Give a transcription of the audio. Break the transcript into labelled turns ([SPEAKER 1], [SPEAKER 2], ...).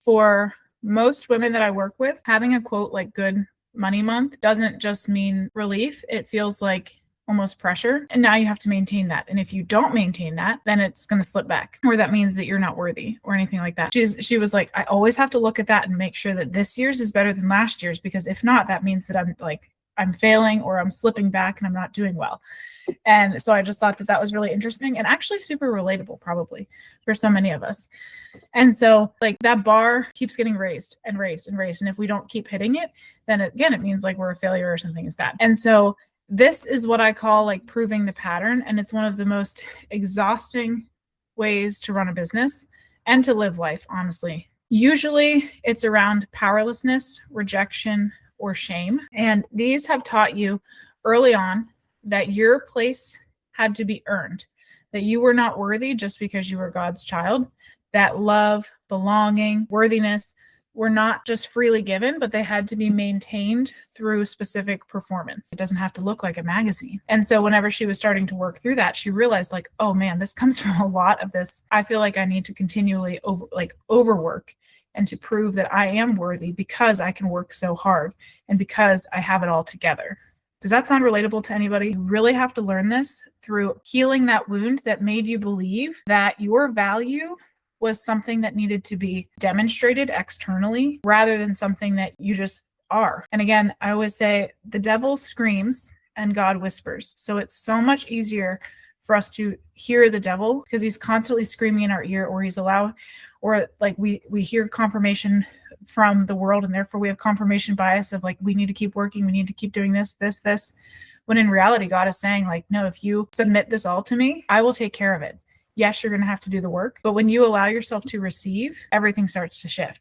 [SPEAKER 1] For most women that I work with, having a quote like good money month doesn't just mean relief. It feels like almost pressure. And now you have to maintain that. And if you don't maintain that, then it's going to slip back, or that means that you're not worthy or anything like that. She was like, I always have to look at that and make sure that this year's is better than last year's, because if not, that means that I'm failing or I'm slipping back and I'm not doing well. And so I just thought that that was really interesting and actually super relatable, probably for so many of us. And so like that bar keeps getting raised and raised and raised. And if we don't keep hitting it, then again, it means like we're a failure or something is bad. And so this is what I call like proving the pattern. And it's one of the most exhausting ways to run a business and to live life, honestly. Usually it's around powerlessness, rejection, or shame. And these have taught you early on that your place had to be earned, that you were not worthy just because you were God's child, that love, belonging, worthiness were not just freely given, but they had to be maintained through specific performance. It doesn't have to look like a magazine. And so whenever she was starting to work through that, she realized like, oh man, this comes from a lot of this. I feel like I need to continually overwork and to prove that I am worthy because I can work so hard and because I have it all together. Does that sound relatable to anybody? You really have to learn this through healing that wound that made you believe that your value was something that needed to be demonstrated externally rather than something that you just are. And again, I always say the devil screams and God whispers. So it's so much easier for us to hear the devil because he's constantly screaming in our ear, or we hear confirmation from the world, and therefore we have confirmation bias of like, we need to keep working, we need to keep doing this, when in reality, God is saying like, no, if you submit this all to me, I will take care of it. Yes, you're going to have to do the work, but when you allow yourself to receive, everything starts to shift.